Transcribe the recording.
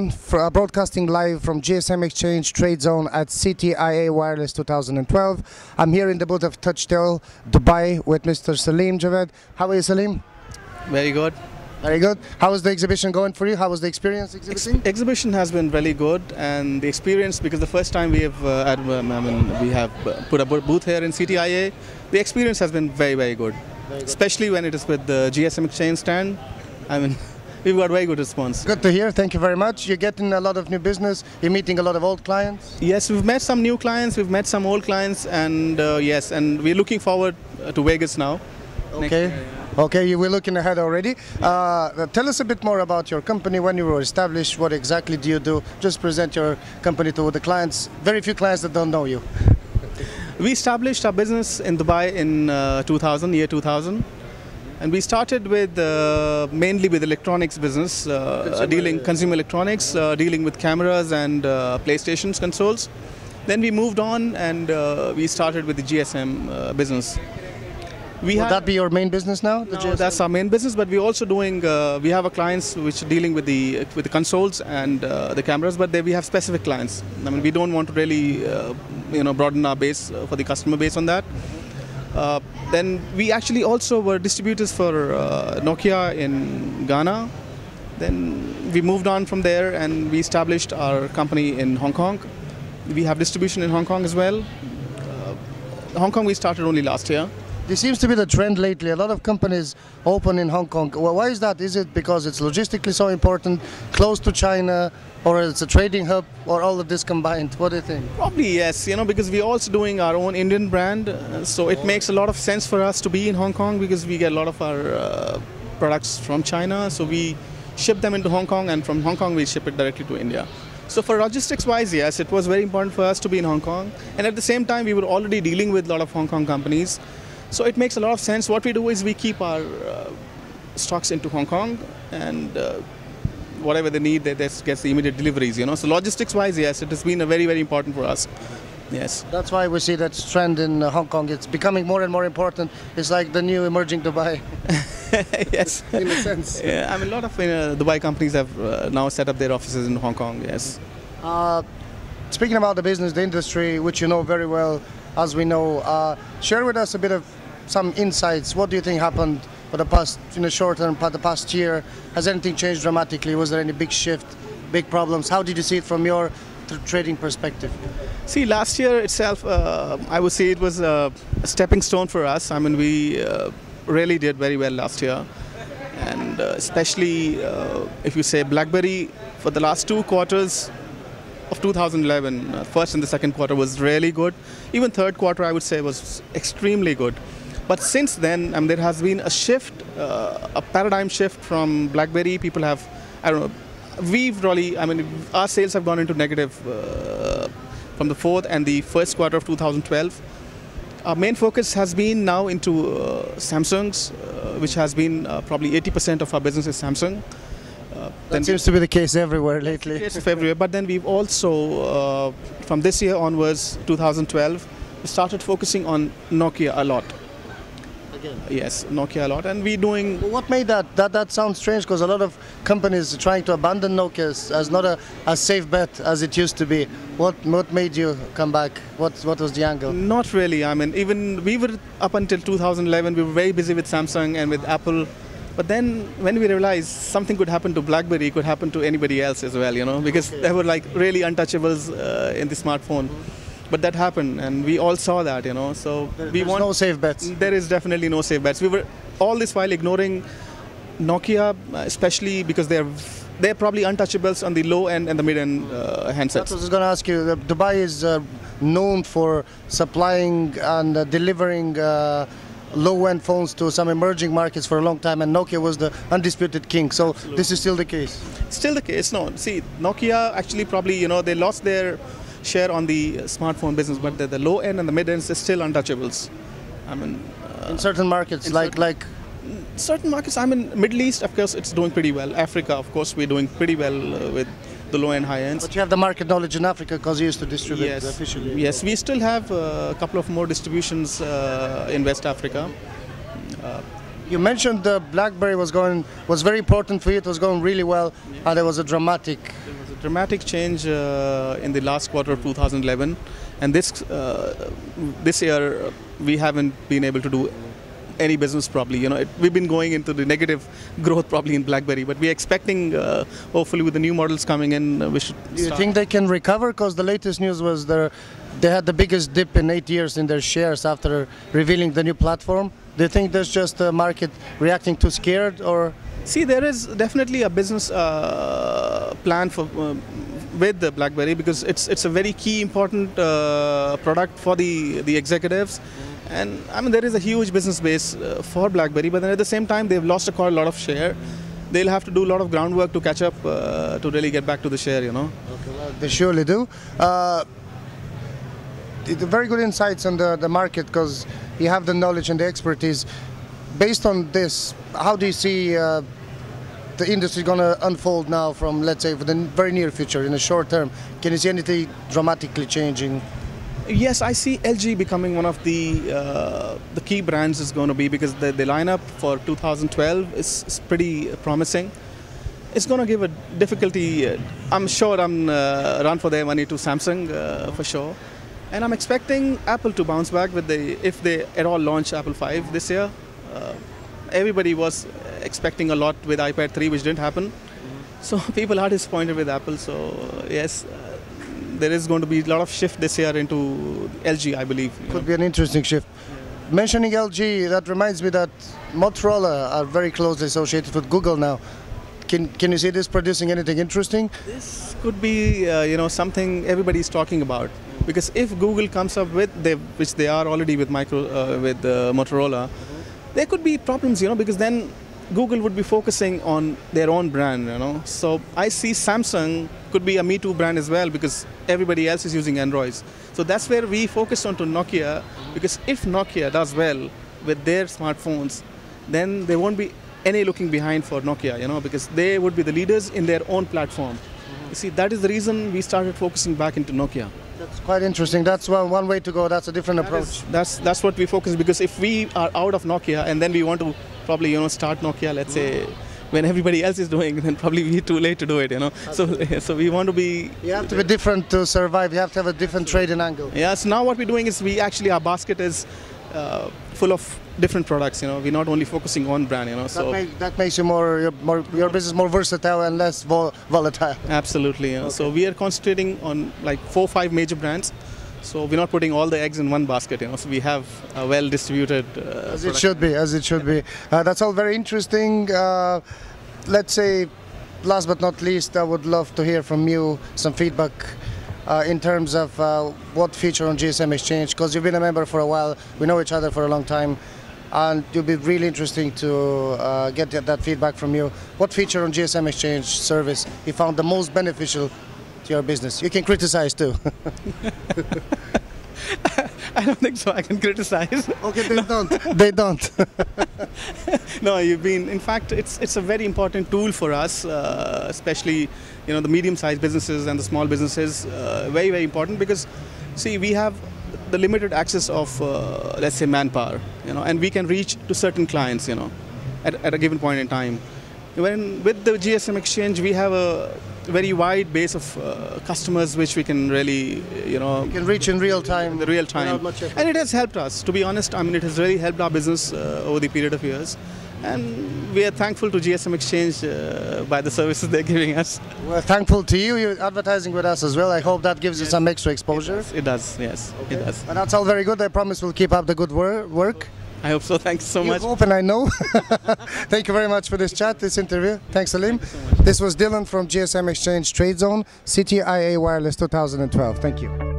everyone, broadcasting live from gsmExchange TradeZone at CTIA Wireless 2012. I'm here in the booth of Touchtel, Dubai, with Mr. Salim Javed. How are you, Salim? Very good. Very good. How was the exhibition going for you? How was the experience exhibiting? Exhibition has been really good, and the experience, because the first time we have put a booth here in CTIA, the experience has been very, very good. Especially when it is with the gsmExchange stand. We've got very good response. Good to hear. Thank you very much. You're getting a lot of new business. You're meeting a lot of old clients. Yes, we've met some new clients. We've met some old clients, and yes, and we're looking forward to Vegas now. Okay. Okay, we're looking ahead already. Tell us a bit more about your company, when you were established, what exactly do you do? Just present your company to the clients, very few clients that don't know you. We established our business in Dubai in year 2000. And we started with mainly with electronics business, consumer electronics, dealing with cameras and PlayStation consoles. Then we moved on and we started with the GSM business. Will that be your main business now? No, that's our main business, but we're also doing, we have a clients which are dealing with the consoles and the cameras, but we have specific clients. We don't want to really broaden our base for the customer base on that. Then we actually also were distributors for Nokia in Ghana. Then we moved on from there and we established our company in Hong Kong. We have distribution in Hong Kong as well. Hong Kong we started only last year. This seems to be the trend lately. A lot of companies open in Hong Kong. Well, why is that? Is it because it's logistically so important, close to China, or it's a trading hub, or all of this combined? What do you think? Probably yes, because we're also doing our own Indian brand, so it makes a lot of sense for us to be in Hong Kong because we get a lot of our products from China, so we ship them into Hong Kong, and from Hong Kong we ship it directly to India. So for logistics wise, yes, it was very important for us to be in Hong Kong, and at the same time we were already dealing with a lot of Hong Kong companies. So it makes a lot of sense. What we do is we keep our stocks into Hong Kong, and whatever they need, they gets the immediate deliveries. So logistics-wise, yes, it has been very, very important for us. Yes. That's why we see that trend in Hong Kong. It's becoming more and more important. It's like the new emerging Dubai. Yes. In a sense. Yeah, a lot of Dubai companies have now set up their offices in Hong Kong. Yes. Speaking about the business, the industry, which you know very well, as we know, share with us a bit of some insights. What do you think happened for the past, short term, the past year? Has anything changed dramatically? Was there any big shift, big problems? How did you see it from your trading perspective? See, last year itself, I would say it was a stepping stone for us. We really did very well last year. And especially if you say BlackBerry, for the last 2 quarters of 2011, first and the second quarter was really good. Even third quarter, I would say, was extremely good. But since then, there has been a shift, a paradigm shift from BlackBerry. People have, we've really, our sales have gone into negative from the fourth and the first quarter of 2012. Our main focus has been now into Samsung's, which has been probably 80% of our business is Samsung. That seems to be the case everywhere lately. Case of everywhere. But then we've also, from this year onwards, 2012, we started focusing on Nokia a lot. Again? Yes, Nokia a lot. And we're doing... What made that sound strange? Because a lot of companies are trying to abandon Nokia as not a safe bet as it used to be. What made you come back? What was the angle? Not really. Even we were, up until 2011, we were very busy with Samsung and with Apple. But then when we realized something could happen to BlackBerry, could happen to anybody else as well, because they were like really untouchables in the smartphone. But that happened, and we all saw that, So there's no safe bets. There is definitely no safe bets. We were all this while ignoring Nokia, especially because they're probably untouchables on the low end and the mid end handsets. That's what I was going to ask you. Dubai is known for supplying and delivering low-end phones to some emerging markets for a long time, and Nokia was the undisputed king. So absolutely. This is still the case? Still the case, no. See, Nokia actually probably, they lost their share on the smartphone business, but the low end and the mid ends are still untouchables. In certain markets, like certain markets, Middle East, of course, it's doing pretty well. Africa, of course, we're doing pretty well with the low and high ends. But you have the market knowledge in Africa because you used to distribute officially. Yes, we still have a couple of more distributions in West Africa. You mentioned the BlackBerry was very important for you. It was going really well, and there was a dramatic dramatic change in the last quarter of 2011, and this year we haven't been able to do any business probably. We've been going into the negative growth probably in BlackBerry, but we're expecting hopefully with the new models coming in, we should Do you think they can recover? Because the latest news was they had the biggest dip in 8 years in their shares after revealing the new platform. Do you think there's just a market reacting too scared, or? See, there is definitely a business plan for with the BlackBerry, because it's a very key important product for the executives. And I mean, there is a huge business base for BlackBerry, but then at the same time, they've lost quite a lot of share. They'll have to do a lot of groundwork to catch up to really get back to the share, Okay, well, they surely do. Very good insights on the market, because you have the knowledge and the expertise. Based on this, how do you see the industry going to unfold now from, let's say, for the very near future, in the short term? Can you see anything dramatically changing? Yes, I see LG becoming one of the key brands is going to be, because the lineup for 2012 is pretty promising. It's going to give a difficulty. I'm sure run for their money to Samsung for sure. And I'm expecting Apple to bounce back if they at all launch Apple 5 this year. Everybody was expecting a lot with iPad 3, which didn't happen. So people are disappointed with Apple. So yes, there is going to be a lot of shift this year into LG, I believe. Could be an interesting shift. Yeah. Mentioning LG, that reminds me that Motorola are very closely associated with Google now. Can you see this producing anything interesting? This could be something everybody's talking about, because if Google comes up with which they are already with Motorola, there could be problems, because then Google would be focusing on their own brand, So I see Samsung could be a Me Too brand as well, because everybody else is using Androids. So that's where we focused on to Nokia, because if Nokia does well with their smartphones, then there won't be any looking behind for Nokia, because they would be the leaders in their own platform. You see, that is the reason we started focusing back into Nokia. That's quite interesting. That's one way to go. That's a different approach. That's what we focus, because if we are out of Nokia and then we want to probably start Nokia, let's say, when everybody else is doing, then probably we're too late to do it, So we want to be. You have to be different to survive. You have to have a different trading angle. Yeah. So now what we're doing is our basket is full of different products. We're not only focusing on brand. So that makes you your business more versatile and less volatile. Absolutely. Okay. So we are concentrating on like 4 or 5 major brands. So we're not putting all the eggs in one basket. So we have a well distributed. As it should be. As it should be. That's all very interesting. Let's say, last but not least, I would love to hear from you some feedback. In terms of what feature on gsmExchange, because you've been a member for a while, we know each other for a long time, and it'll be really interesting to get that feedback from you. What feature on gsmExchange service you found the most beneficial to your business? You can criticize too. I don't think so. I can criticize. Okay, they don't. They don't. No, in fact, it's a very important tool for us, especially the medium-sized businesses and the small businesses. Very, very important, because see, we have the limited access of let's say manpower, and we can reach to certain clients, at a given point in time. With the gsmExchange, we have a very wide base of customers which we can really, You can reach in real time. The real time. And it has helped us, to be honest. I mean, it has really helped our business over the period of years. And we are thankful to gsmExchange by the services they're giving us. We're thankful to you. You're advertising with us as well. I hope that gives you some extra exposure. It does, yes. Okay. It does. And that's all very good. I promise we'll keep up the good work. I hope so. Thanks so much. You hope, and I know. Thank you very much for this chat, this interview. Thanks, Salim. Thank you so much. This was Dylan from gsmExchange TradeZone CTIA Wireless 2012. Thank you.